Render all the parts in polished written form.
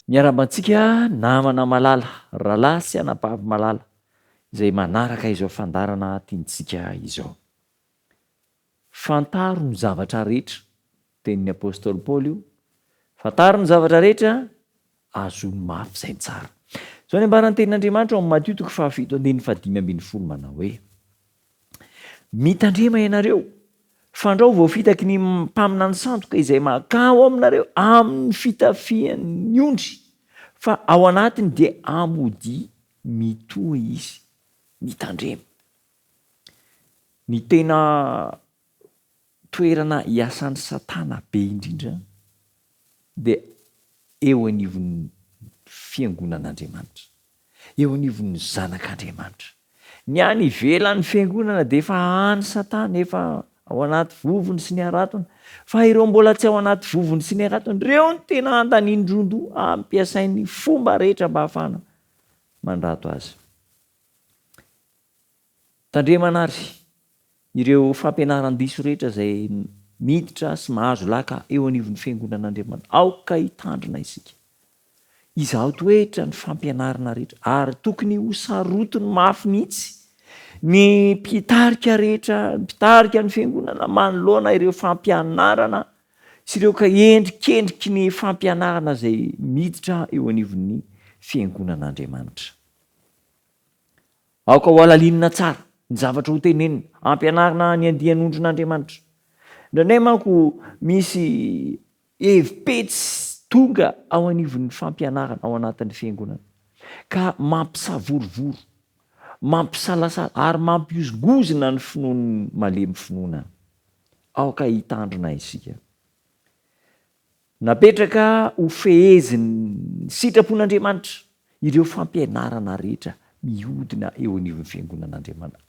Miarabantsika namana malala, rahalahy sy anabavy malala izay manaraka izao fandarana tiantsika izao. Fantaro ny zavatra rehetra, tenin'ny apôstôly Paoly io. Fantaro ny zavatra rehetra, azony mafy izay tsara. Zao ny ambaran'ny tenin'Andriamanitra ao amin'ny Matthieu 7:5-10 manao hoe: mitandrema ianareo, fandrao vao fitaky ny mpamina ny sandoka izay makao aminareo amin'ny fitafian'ny ondry, fa ao anatiny dia amody mitohy izy, mitandrema. Ny tena toerana iasan'ny Satana be indrindra dia eo anivon'ny fiangonan'Andriamanitra, eo anivon'ny zanak'Andriamanitra. Ny any ivelan'ny fiangonana dia efa any Satana, efa ao anaty vovony sy ny aratony, fa ireo mbola tsy ao anaty vovony sy ny aratony, ireo ny tena andanindrondo ampiasain'ny fomba rehetra mba hahafana mandrato azy. Tandremana ary ireo fampianaran-diso rehetra izay miditra sy mahazo laka eo anivon'ny fiangonan'Andriamanitra. Aoka hitandrina isika. Izaho toetra ny fampianarana rehetra ary tokony ho sarotiny mafy mihitsy ny mpitarika rehetra, mpitarika ny fiangonana manoloana ireo fampianarana sy ireo ka endrikendriky ny fampianarana izay miditra eo anivon'ny fiangonan'Andriamanitra. Aoka ho alalinina tsara ny zavatra ho tenenina, ampianarina ny andian'ondrin'Andriamanitra. Indraindray manko misy hevim-petsy tonga ao anivon'ny fampianarana ao anatin'ny fiangonana ka mampisavorovoro, mampisalasala ary mampiozongozona ny finoany malemy finoana. Aoka hitandrina isika. Napetraka ho fehezin'ny sitrapon'Andriamanitra ireo fampianarana rehetra mihodina eo anivon'ny fiangonan'Andriamanitra.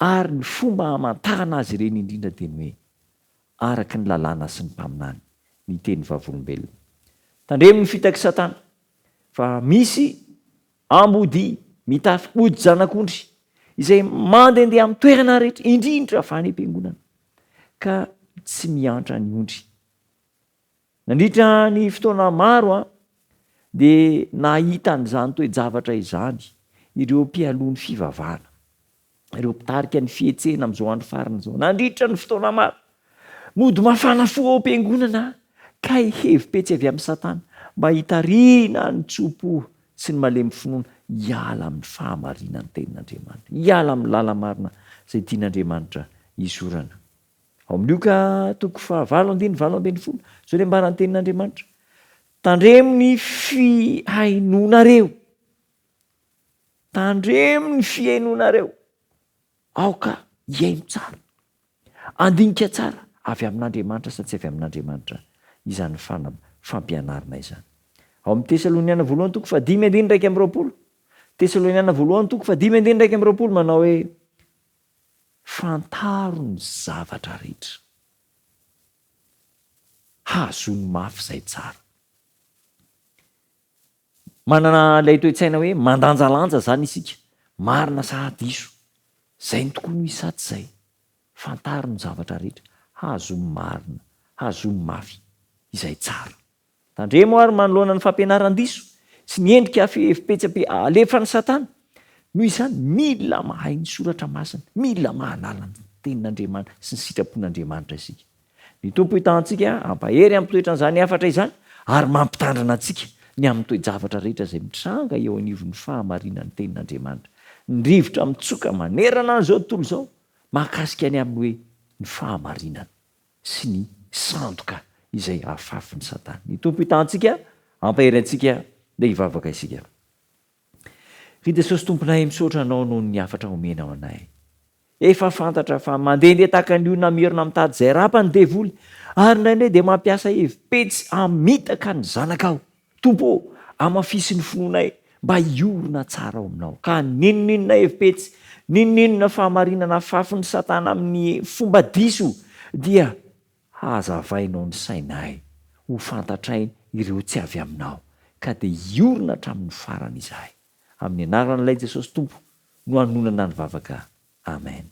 Ary ny fomba hamantarana azy ireny indrindra dia ny hoe araka ny lalàna sy ny mpaminany, ny teny vavolombelona. Tandremo ny fitaky Satana, fa misy ambody mitafy ody zanak'ondry izay mandehandeha amin'ny toerana rehetra, indrindra fa any am-piangonana, ka tsy miantra ny ondry. Nandritra ny fotoana maro dia nahita n'izany toe-javatra izany ireo mpialohan'ny fivavahana, ireo mpitarika ny fihetsehana amin'izao andro farana izao. Nandritra ny fotoana maro, mody mafana fo ao am-piangonana ka hevim-petsy avy amin'ny Satana mba hitariana ny tsopo sy ny malemy finoana hiala amin'ny fahamarinan'ny tenin'Andriamanitra, hiala amin'ny lala-marina izay tian'Andriamanitra isorana. Ao amin'ny Lioka 7:20-20, zao ny ambaran'ny tenin'Andriamanitra: tandremo ny fihainoanareo, tandremo ny fihainoanareo, aoka hiaino tsara, andinika tsara avy amin'Andriamanitra sa tsy avy amin'Andriamanitra izany fampianarana izany. Ao amin'ny Tesaloniana 2:5-20, Tesaloniana 2:5-20 manao hoe: fantaro ny zavatra rehetra, hazony mafy izay tsara. Manana ilay toe-tsaina hoe mandanjalanja zany isika, marina sa diso, zay ny tokony ho isaty izay. Fantaro ny zavatra rehetra, hazony marina, hazony mafy izay tsara. Tandremo ary manoloana ny fampianaran-diso sy ny endrika hevim-petsy alefan'ny Satana. Noho izany mila mahay ny soratra masina, mila mahalala ny tenin'Andriamanitra sy ny sitrapon'Andriamanitra isika. Ny tompo hitantsika ampahery ampitoetra an'izany hafatra izany ary mampitandrina antsika ny amin'ny toe-javatra rehetra izay mitranga eo anivon'ny fahamarinan'ny tenin'Andriamanitra. Ny rivotra mitsoka manerana an'izao tontolo izao mahakasika ny amin'ny hoe ny fahamarinana sy ny sandoka izay ahafafin'ny Satana. Ny tompo hitantsika ampahery antsika dia hivavaka isika. Ry Jesosy tomponay, misaotra anao noho ny hafatra omena ao anay. Efa fantatra fa mandehandeha tahaka ny olona mierina mitady izay rapany devoly, ary indraindray dia mampiasa hevim-petsy hamitaka ny zanakao. Tompo, amafisy ny finoanay mba hiorina tsara ao aminao. Ka ninoninona hevim-petsy, ninoninona fahamarinana afafin'ny Satana amin'ny fomba diso dia hazavainao ny sainay ho fantatrainy ireo tsy avy aminao, ka dia hiorina hatramin'ny farany izahay. Amin'ny anaran'ilay Jesosy Tompo no hanonana ny vavaka. Amen.